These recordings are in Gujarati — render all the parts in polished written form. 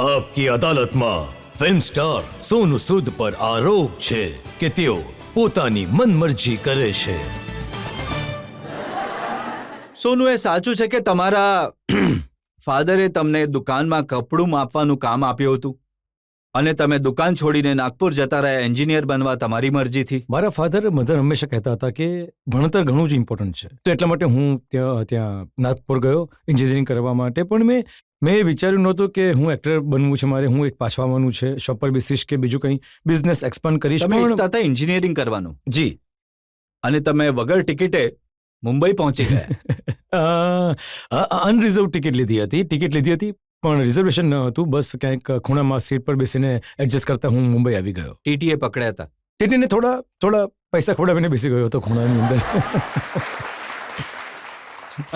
આપકી અદાલતમાં ફિલ્મ સ્ટાર સોનુ સૂદ પર આરોપ છે કે તેઓ પોતાની મનમરજી કરે છે. સોનુ, એ સાચું છે કે તમારા ફાધરે તમને દુકાનમાં કપડું માપવાનું કામ આપ્યું હતું અને તમે દુકાન છોડીને નાગપુર જતા રહ્યા એન્જિનિયર બનવા તમારી મરજીથી? મારા ફાધર મધર હંમેશા કહેતા હતા કે ભણતર ઘણું જ ઇમ્પોર્ટન્ટ છે, તો એટલા માટે હું ત્યાં નાગપુર ગયો એન્જિનિયરિંગ કરવા માટે. પણ મેં વિચાર્યું નહોતું કે હું એક્ટર બનવું છે, મારે હું એક પાછવાનું છે, શોપ પર બેસીશ કે બીજું કંઈ બિઝનેસ એક્સપાન્ડ કરીશ. તમે ઈચ્છતા હતા એન્જિનિયરિંગ કરવાનું? જી. અને તમે વગર ટિકિટે મુંબઈ પહોંચી ગયા? અનરિઝર્વ ટિકિટ લીધી હતી પણ રિઝર્વેશન ન હતું. બસ ક્યાંક ખૂણામાં સીટ પર બેસીને એડજસ્ટ કરતા હું મુંબઈ આવી ગયો. ટીટીએ પકડ્યા હતા? ટીટીને થોડા પૈસા ખવડાવીને બેસી ગયો હતો ખૂણાની અંદર.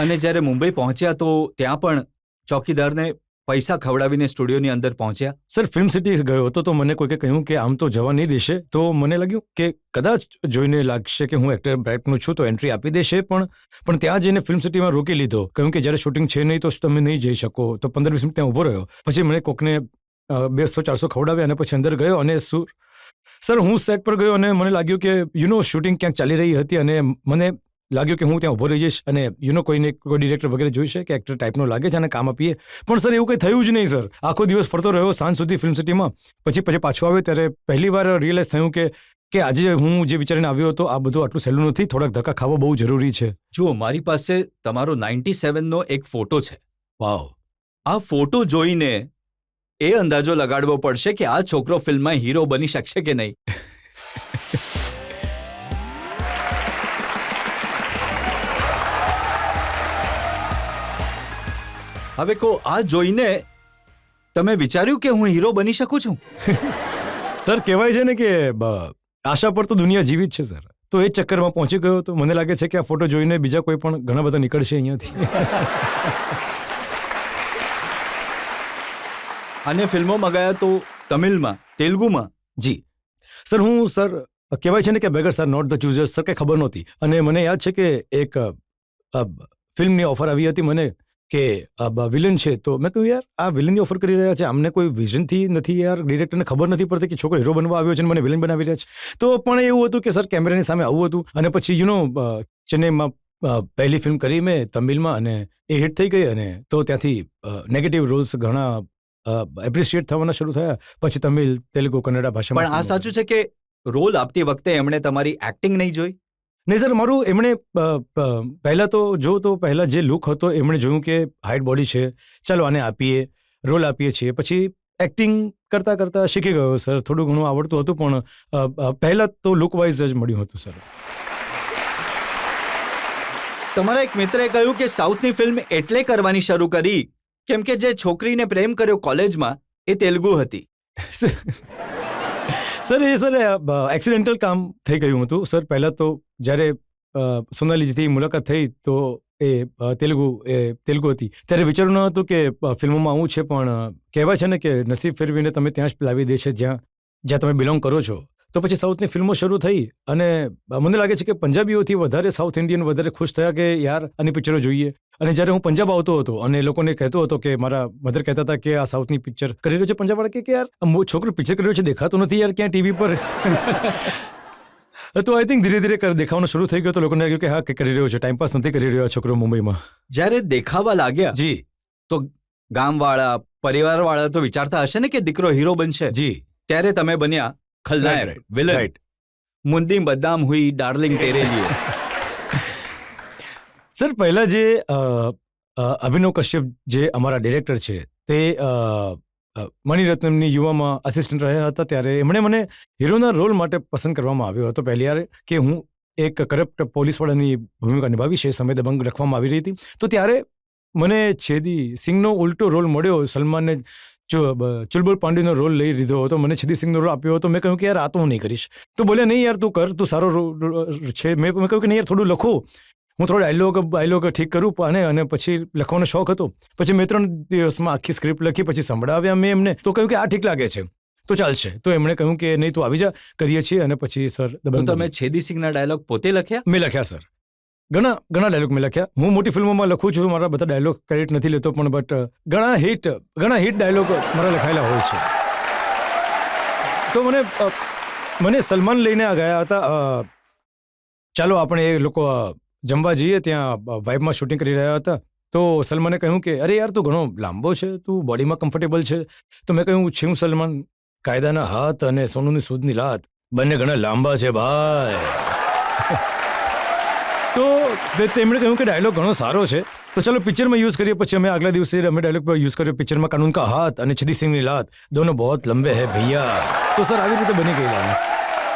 અને જ્યારે મુંબઈ પહોંચ્યા તો ત્યાં પણ ચોકીદારને પૈસા ખવડાવીને સ્ટુડિયોની અંદર પહોંચ્યા? સર, ફિલ્મ સિટી ગયો હતો તો મને કોઈકે કહ્યું કે આમ તો જવા નહીં દેશે, તો મને લાગ્યું કે કદાચ જોઈને લાગશે કે હું એક્ટર બ્રાઇટનું છું તો એન્ટ્રી આપી દેશે, પણ ત્યાં જઈને ફિલ્મ સિટીમાં રોકી લીધો. કહ્યું કે જ્યારે શૂટિંગ છે નહીં તો તમે નહીં જઈ શકો. તો 15-20 મિનિટ ત્યાં ઊભો રહ્યો. પછી મને કોકને 200-400 ખવડાવ્યા અને પછી અંદર ગયો. અને સર, હું સેટ પર ગયો અને મને લાગ્યું કે શૂટિંગ ક્યાંક ચાલી રહી હતી અને મને લાગ્યું કે હું ત્યાં ઊભો રહી જઈશ અને કોઈ ડિરેક્ટર વગેરે જોઈશે કે એક્ટર ટાઈપનો લાગે છે અને કામ આપીએ. પણ સર, એવું કંઈ થયું જ નહીં સર. આખો દિવસ ફરતો રહ્યો સાંજ સુધી ફિલ્મ સિટીમાં. પછી પાછો આવ્યો ત્યારે પહેલી વાર રિયલાઇઝ થયું કે આજે હું જે વિચારીને આવ્યો હતો આ બધું આટલું સહેલું નથી, થોડાક ધક્કા ખાવા બહુ જરૂરી છે. જુઓ, મારી પાસે તમારો 97નો એક ફોટો છે. વાવ! આ ફોટો જોઈને એ અંદાજો લગાડવો પડશે કે આ છોકરો ફિલ્મમાં હીરો બની શકશે કે નહીં. હવે આ જોઈને તમે વિચાર્યું કે હું હીરો બની શકું છું? સર, કહેવાય છે ને કે આશા પર તો દુનિયા જીવી જ છે સર. તો એ ચક્કરમાં પહોંચી ગયો તો મને લાગે છે કે આ ફોટો જોઈને બીજા કોઈ પણ ઘણા બધા નીકળશે અહીંયાથી. અને ફિલ્મોમાં ગયા તો તમિલમાં, તેલુગુમાં? જી સર. કહેવાય છે ને કે બેગર્સ આર નોટ ધ ચૂઝર્સ. સર, કંઈ ખબર નહોતી અને મને યાદ છે કે એક ફિલ્મની ઓફર આવી હતી મને કે વિલન છે. તો મેં કહ્યું યાર આ વિલનની ઓફર કરી રહ્યા છે, આમને કોઈ વિઝનથી નથી યાર, ડિરેક્ટરને ખબર નથી પડતી કે છોકરો હીરો બનવા આવ્યો છે અને મને વિલન બનાવી રહ્યા છે. તો પણ એવું હતું કે સર કેમેરાની સામે આવું હતું. અને પછી ચેન્નઈમાં પહેલી ફિલ્મ કરી મેં તમિલમાં અને એ હિટ થઈ ગઈ. અને તો ત્યાંથી નેગેટિવ રોલ્સ ઘણા એપ્રિશિએટ થવાના શરૂ થયા. પછી તમિલ, તેલુગુ, કન્નડા ભાષામાં. પણ આ સાચું છે કે રોલ આપતી વખતે એમણે તમારી એક્ટિંગ નહીં જોઈ? નહીં સર, મારું એમણે પહેલાં તો પહેલાં જે લુક હતો એમણે જોયું કે હાઇટ બોડી છે, ચાલો આને આપીએ, રોલ આપીએ છીએ. પછી એક્ટિંગ કરતાં કરતાં શીખી ગયો સર. થોડું ઘણું આવડતું હતું પણ પહેલાં તો લુક વાઇઝ જ મળ્યું હતું સર. તમારા એક મિત્રે કહ્યું કે સાઉથની ફિલ્મ એટલે કરવાની શરૂ કરી કેમ કે જે છોકરીને પ્રેમ કર્યો કોલેજમાં એ તેલુગુ હતી. સર, એક્સિડેન્ટલ કામ થઈ ગયું હતું સર. પહેલાં તો જ્યારે સોનાલીજીથી મુલાકાત થઈ તો એ તેલુગુ હતી ત્યારે વિચાર્યું ન હતું કે ફિલ્મોમાં આવું છે. પણ કહેવાય છે ને કે નસીબ ફેરવીને તમે ત્યાં જ લાવી દે છે જ્યાં તમે બિલોંગ કરો છો. તો પછી સાઉથની ફિલ્મો શરૂ થઈ અને મને લાગે છે કે પંજાબીઓથી વધારે સાઉથ ઇન્ડિયન વધારે ખુશ થયા કે યાર આની પિક્ચરો જોઈએ. અને જ્યારે હું પંજાબ આવતો હતો અને લોકોને કહેતો હતો કે મારા મધર કહેતા હતા કે આ સાઉથની પિક્ચર કરી રહ્યો છે, પંજાબવાળા કે યાર છોકરો પિક્ચર કરી રહ્યો છે દેખાતો નથી યાર ક્યાં ટીવી પર. તો આઈ થિંક ધીરે ધીરે દેખાવાનું શરૂ થઈ ગયો તો લોકોને લાગ્યું કે હા કે કરી રહ્યો છે, ટાઈમપાસ નથી કરી રહ્યો છોકરો મુંબઈમાં. જ્યારે દેખાવા લાગ્યા જી તો ગામવાળા, પરિવારવાળા તો વિચારતા હશે ને કે દીકરો હીરો બનશે. જી. ત્યારે તમે બન્યા ખલનાયક, વિલન. મુંદી બદનામ હુઈ ડાર્લિંગ તેરે લીએ. સર, પહેલાં જે અભિનવ કશ્યપ જે અમારા ડિરેક્ટર છે તે મણિરત્નમની યુવામાં આસિસ્ટન્ટ રહ્યા હતા ત્યારે એમણે મને હીરોના રોલ માટે પસંદ કરવામાં આવ્યો હતો પહેલી વાર કે હું એક કરપ્ટ પોલીસવાળાની ભૂમિકા નિભાવી છે. સમય દબંગ લખવામાં આવી રહી હતી તો ત્યારે મને છેદી સિંહનો ઉલટો રોલ મળ્યો. સલમાનને ચુલબુલ પાંડેનો રોલ લઈ લીધો હતો, મને છેદી સિંહનો રોલ આપ્યો હતો. મેં કહ્યું કે યાર આ તો હું નહીં કરીશ. તો બોલ્યા નહીં યાર તું કર, તું સારો છે. મેં કહ્યું કે નહીં યાર થોડું લખો, હું થોડો ડાયલોગ ઠીક કરું. અને પછી લખવાનો શોખ હતો. પછી મેં 3 દિવસમાં આખી સ્ક્રિપ્ટ લખી. પછી સંભળાવ્યા મેં એમને તો કહ્યું કે આ ઠીક લાગે છે તો ચાલશે. તો એમણે કહ્યું કે નહીં તું આવી જા, કરીએ છીએ. અને પછી સર તમે છેદી સિંહના ડાયલોગ પોતે લખ્યા? મેં લખ્યા સર. ઘણા ડાયલોગ મેં લખ્યા. હું મોટી ફિલ્મોમાં લખું છું, મારા બધા ડાયલોગ ક્રેડિટ નથી લેતો, પણ બટ ઘણા હિટ ડાયલોગ મારા લખાયેલા હોય છે. તો મને સલમાન લઈને ગયા હતા. ચાલો આપણે એ લોકો જમવા જઈએ, ત્યાં વાઇબમાં શૂટિંગ કરી રહ્યા હતા. તો સલમાને કહ્યું કે અરે યાર તું ઘણો લાંબો છે, તું બોડીમાં કમ્ફર્ટેબલ છે. તો મેં કહ્યું છું સલમાન, કાયદાના હાથ અને સોનુની સૂદની લાત બંને ઘણા લાંબા છે ભાઈ. તો તેમણે કહ્યું કે ડાયલોગ ઘણો સારો છે, તો ચલો પિક્ચરમાં યુઝ કરીએ. પછી અમે આગલા દિવસે ડાયલોગ પર યુઝ કર્યો પિક્ચરમાં. કાનૂન કા હાથ અને છડી સિંહની લાત દોનો બહોત લંબે હૈ ભૈયા. તો સર આવી રીતે બની ગઈ લાઇન્સ.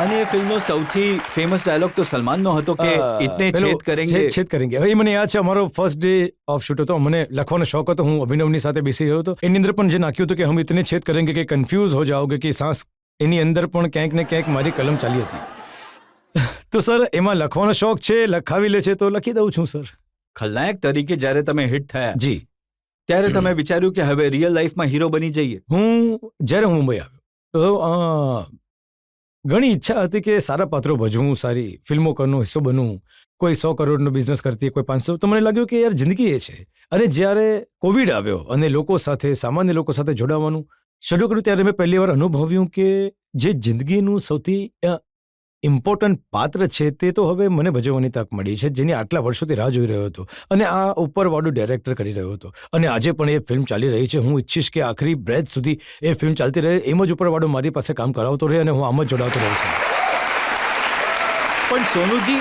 અને એ ફિલ્મનો સૌથી ફેમસ ડાયલોગ તો સલમાનનો હતો કે ઇતને છેદ કરેંગે. હવે મને યાદ છે, અમારો ફર્સ્ટ ડે ઓફ શૂટ હતો, મને લખવાનો શોખ હતો, હું અભિનવની સાથે બેસી રહ્યો હતો. એની અંદર પણ જે નાખ્યું હતું કે હમ ઇતને છેદ કરેંગે કે કન્ફ્યુઝ હો જાઓગે કે સાંસ, એની અંદર પણ ક્યાંક ને ક્યાંક મારી કલમ ચાલી હતી. તો સર એમાં લખવાનો શોખ છે, લખાવી લે છે તો લખી દઉં છું સર. ખલનાયક તરીકે જ્યારે તમે હિટ થયા જી, ત્યારે તમે વિચાર્યું કે હવે રિયલ લાઈફમાં હીરો બની જઈએ? જ્યારે હું મુંબઈ આવ્યો તો ઘણી ઈચ્છા હતી કે સારા પાત્રો ભજવું, સારી ફિલ્મો કરનો હિસ્સો બનવું. કોઈ 100 કરોડનો બિઝનેસ કરતી, કોઈ 500. તો મને લાગ્યું કે યાર જિંદગી એ છે. અને જ્યારે કોવિડ આવ્યો અને સામાન્ય લોકો સાથે જોડાવાનું શરૂ કર્યું, ત્યારે મેં પહેલી વાર અનુભવ્યું કે જે જિંદગીનું સૌથી ઇમ્પોર્ટન્ટ પાત્ર છે તે તો હવે મને ભજવવાની તક મળી છે, જેની આટલા વર્ષોથી રાહ જોઈ રહ્યો હતો. અને આ ઉપરવાળું ડાયરેક્ટર કરી રહ્યો હતો. અને આજે પણ એ ફિલ્મ ચાલી રહી છે. હું ઈચ્છીશ કે આખરી બ્રેથ સુધી એ ફિલ્મ ચાલતી રહે. એમ જ ઉપરવાળો મારી પાસે કામ કરાવતો રહે અને હું આમ જ જોડાતો રહું છું. પણ સોનુજી,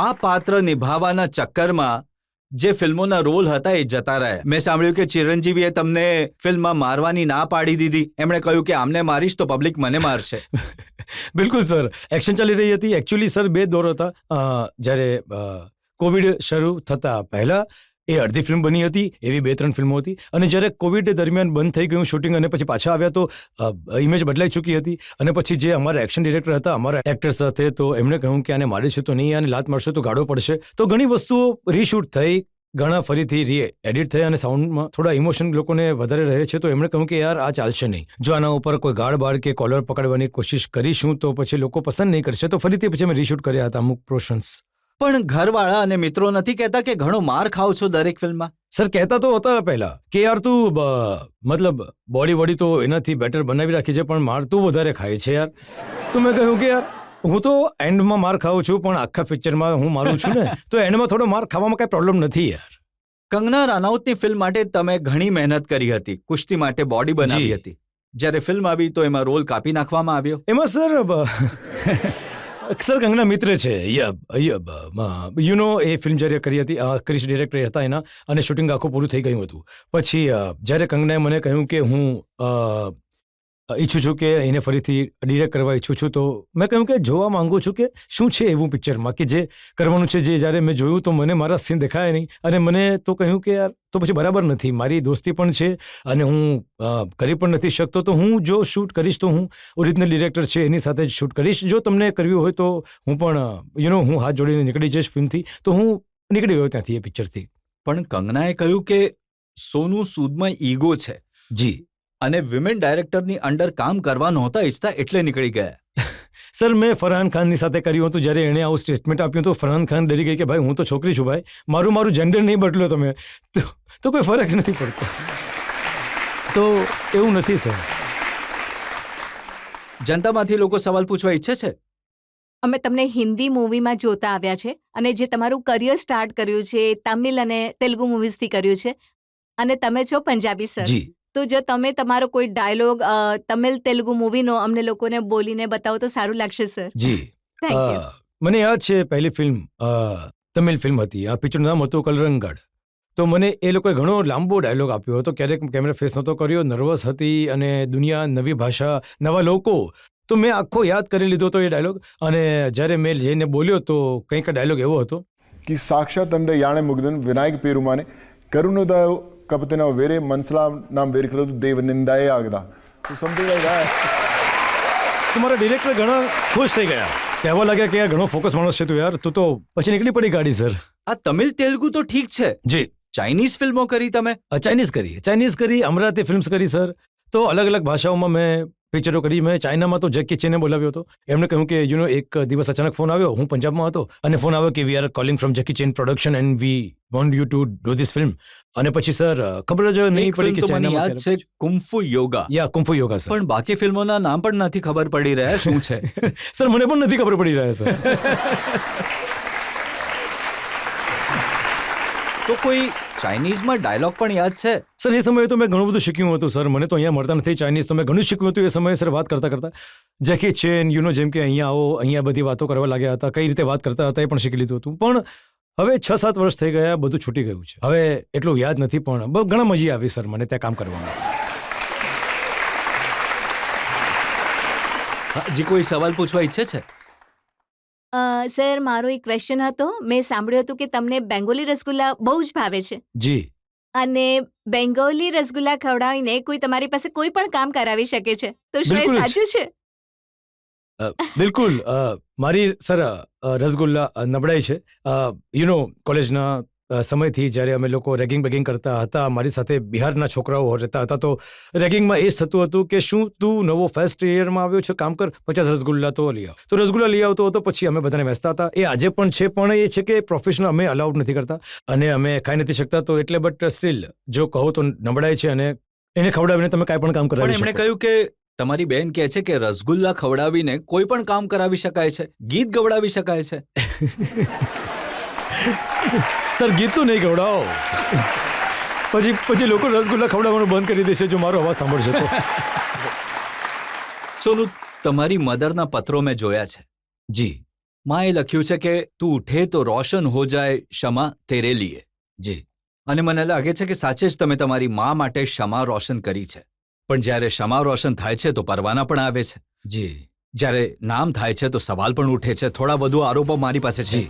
આ પાત્ર નિભાવવાના ચક્કરમાં જે ફિલ્મોના રોલ હતા એ જતા રહ્યા. મેં સાંભળ્યું કે ચિરંજીવીએ તમને ફિલ્મમાં મારવાની ના પાડી દીધી. એમણે કહ્યું કે આમને મારીશ તો પબ્લિક મને મારશે. બિલકુલ સર, એક્શન ચાલી રહી હતી. એકચ્યુઅલી સર 2 દોર હતા. જ્યારે કોવિડ શરૂ થતા પહેલા એ અડધી ફિલ્મ બની હતી, એવી 2-3 ફિલ્મો હતી. અને જ્યારે કોવિડ દરમિયાન બંધ થઈ ગયું શૂટિંગ અને પછી પાછા આવ્યા તો ઇમેજ બદલાઈ ચૂકી હતી. અને પછી જે અમારા એક્શન ડિરેક્ટર હતા, અમારા એક્ટર સાથે, તો એમણે કહ્યું કે આને મારીશું તો નહીં, આને લાત મારશો તો ગાળો પડશે. તો ઘણી વસ્તુઓ રીશૂટ થઈ, ઘણા ફરીથી એડિટ થયા અને સાઉન્ડમાં થોડા ઇમોશન લોકોને વધારે રહે છે. તો એમણે કહ્યું કે યાર આ ચાલશે નહીં, જો આના ઉપર કોઈ ગાળ બાળ કે કોલર પકડવાની કોશિશ કરીશું તો પછી લોકો પસંદ નહીં કરશે. તો ફરીથી પછી અમે રીશૂટ કર્યા હતા અમુક પોર્શન્સ. પણ ઘરવાળા અને મિત્રો નથી કહેતા કે ઘણો માર ખાવ છો દરેક ફિલ્મમાં? સર કહેતા તો હતા પહેલા કે યાર તું મતલબ બોડી તો એનાથી બેટર બનાવી રાખી છે, પણ માર તું વધારે ખાય છે યાર. તો મેં કહ્યું કે યાર હું તો એન્ડમાં માર ખાઉં છું, પણ આખા પિક્ચરમાં હું મારું છું ને, તો એન્ડમાં થોડો માર ખાવામાં કઈ પ્રોબ્લેમ નથી યાર. કંગના રાણાવતની ફિલ્મ માટે તમે ઘણી મહેનત કરી હતી, કુસ્તી માટે બોડી બનાવી હતી. જ્યારે ફિલ્મ આવી તો એમાં રોલ કાપી નાખવામાં આવ્યો. એમાં સર કંગના મિત્ર છે યુ નો. એ ફિલ્મ જ્યારે કરી હતી, ક્રિશ ડિરેક્ટર હતા એના, અને શૂટિંગ આખું પૂરું થઈ ગયું હતું. પછી જ્યારે કંગનાએ મને કહ્યું કે હું ઈચ્છું છું કે એને ફરીથી ડિરેક્ટ કરવા ઈચ્છું છું, તો મેં કહ્યું કે જોવા માંગુ છું કે શું છે એવું પિક્ચરમાં કે જે કરવાનું છે. જ્યારે મેં જોયું તો મને મારા સીન દેખાયા નહીં, અને મને તો કહ્યું કે યાર તો પછી બરાબર નથી. મારી દોસ્તી પણ છે અને હું કરી પણ નથી શકતો. તો હું જો શૂટ કરીશ તો હું ઓરિજિનલ ડિરેક્ટર છે એની સાથે જ શૂટ કરીશ. જો તમને કરવી હોય તો હું પણ હું હાથ જોડીને નીકળી જઈશ ફિલ્મથી. તો હું નીકળી ગયો ત્યાંથી એ પિક્ચરથી. પણ કંગનાએ કહ્યું કે સોનુ સૂદમાં ઈગો છે. જી. અને વિમેન ડાયરેક્ટરની અંડર કામ કરવા નહોતા ઈચ્છતા એટલે નીકળી ગયા. સર મેં ફરહાન ખાનની સાથે કર્યું હતું. જ્યારે એણે આવું સ્ટેટમેન્ટ આપ્યું તો ફરહાન ખાન ડરી ગઈ કે ભાઈ હું તો છોકરી છું ભાઈ, મારું જેન્ડર નહીં બદલો તમે, તો કોઈ ફરક નથી પડતો. તો એવું નથી સર. જનતામાંથી લોકો સવાલ પૂછવા ઈચ્છે છે? અમે તમને હિન્દી મૂવીમાં જોતા આવ્યા છે અને જે તમારું કરિયર સ્ટાર્ટ કર્યું છે તમિલ અને તેલુગુ મૂવીઝથી કર્યું છે, અને તમે છો પંજાબી સર. જી. તો જો તમે તમારો કોઈ ડાયલોગ તમિલ તેલુગુ મૂવીનો અમને લોકોને બોલીને બતાવો તો સારું લાગશે સર. જી. Thank you. મને યાદ છે પહેલી ફિલ્મ તમિલ ફિલ્મ હતી. આ પિક્ચરનું નામ હતું કલરંગડ. તો મને એ લોકોએ ઘણો લાંબો ડાયલોગ આપ્યો હતો. ક્યારેક કેમેરા ફેસ નહોતો કર્યો, નર્વસ હતી, અને દુનિયા, નવી ભાષા, નવા લોકો. તો મેં આખો યાદ કરી લીધો હતો એ ડાયલોગ. અને જ્યારે મેં જઈને બોલ્યો તો કંઈક ડાયલોગ એવો હતો કે સાક્ષાત અંದೆ ಯಾಣೆ ಮುಗಿದನು ವಿನಾಯಕ ಪೇರುಮಾನೆ ಕರುಣದ ಕಪತಿನ ವೇರೆ ಮನ್ಸಲ ನಾમ વેરકલું દેવ નિંદાએ આગદા. તો સમથિંગ લાઈક ધેટ. તો મારા ડિરેક્ટર ઘણા ખુશ થઈ ગયા, કહેવા લાગ્યા કે યાર ઘણો ફોકસ માણસ છે તું યાર. તું તો પછી નીકળી પડી ગાડી સર. આ તમિલ તેલુગુ તો ઠીક છે, જી. ચાઇનીઝ ફિલ્મો કરી તમે? ચાઇનીઝ કરી, અમરાતી ફિલ્મ્સ કરી સર. તો અલગ અલગ ભાષાઓમાં મેં પિક્ચરો કરી. મેં ચાઇનામાં તો જેકી ચેનને બોલાવ્યો હતો. એમણે કહ્યું કે એક દિવસ અચાનક ફોન આવ્યો, હું પંજાબમાં હતો, અને ફોન આવ્યો કે we are calling from Jackie chain production and we want you to do this film. અને પછી સર ખબર જ નહીં એક પડી ફિલ્મ કે તો મને યાદ છે, ચાઇનામાં કુંફુ યોગા, યા કુંફુ યોગા સર. પણ બાકી ફિલ્મોના નામ પણ નથી ખબર પડી રહ્યા શું છે. સર મને પણ નથી ખબર પડી રહ્યા સર. તો કોઈ ચાઇનીઝમાં ડાયલોગ પણ યાદ છે? સર એ સમયે તો મેં ઘણું બધું શીખ્યું હતું સર. મને તો અહીંયા મળતા નથી ચાઇનીઝ, તો મેં ઘણું શીખ્યું હતું એ સમયે સર. વાત કરતા કરતા જેકી ચેન જેમ કે અહીંયા આવો, અહીંયા બધી વાતો કરવા લાગ્યા હતા, કઈ રીતે વાત કરતા હતા એ પણ શીખી લીધું હતું. પણ હવે 6-7 વર્ષ થઈ ગયા, બધું છૂટી ગયું છે. હવે એટલું યાદ નથી, પણ ઘણા મજા આવી સર મને ત્યાં કામ કરવામાં. હજી કોઈ સવાલ પૂછવા ઈચ્છે છે? સર મારો એક ક્વેશ્ચન હતો. મેં સાંભળ્યું હતું કે તમને બેંગોલી રસગુલ્લા બહુ જ ભાવે છે, જી. અને બેંગોલી રસગુલ્લા ખવડાવીને કોઈ તમારી પાસે કોઈ પણ કામ કરાવી શકે છે, તો શું એ બિલકુલ જ. સાચું છે? બિલકુલ. મારી સર રસગુલ્લા નબળાઈ છે. કોલેજના સમયથી જ્યારે અમે લોકો રેગિંગ બેગિંગ કરતા હતા, મારી સાથે બિહારના છોકરાઓ રહેતા હતા, તો રેગિંગમાં એ જ થતું હતું કે શું તું નવો ફર્સ્ટ યરમાં આવ્યો છે, કામ કર, 50 રસગુલ્લા તો લઈ આવ. તો રસગુલ્લા લઈ આવતો હતો, પછી અમે બધાને વેચતા હતા. એ આજે પણ છે, પણ એ છે કે પ્રોફેશનલ અમે અલાઉડ નથી કરતા અને અમે ખાઈ નથી શકતા. તો એટલે બટ સ્ટીલ જો કહો તો નબળાઈ છે, અને એને ખવડાવીને તમે કાંઈ પણ કામ પણ કરાવી એમણે શકો. કહ્યું કે તમારી બેન કહે છે કે રસગુલ્લા ખવડાવીને કોઈ પણ કામ કરાવી શકાય છે, ગીત ગવડાવી શકાય છે. સર ગીત તો નહીં ગવડાવો. પછી લોકો રસગુલ્લા ખવડાવવાનું બંધ કરી દેશે જો મારો અવાજ સાંભળશે તો. સોનુ, તમારી મધરના પત્રો મેં જોયા છે. જી માં એ લખ્યું છે કે તું ઉઠે તો રોશન હો જાય ક્ષમા તેરે લીએ. જી. અને મને લાગે છે કે સાચે જ તમે તમારી મા માટે ક્ષમા રોશન કરી છે. પણ જ્યારે ક્ષમા રોશન થાય છે તો પરવાના પણ આવે છે. જી. જ્યારે નામ થાય છે તો સવાલ પણ ઉઠે છે. થોડા વધુ આરોપો મારી પાસે છે.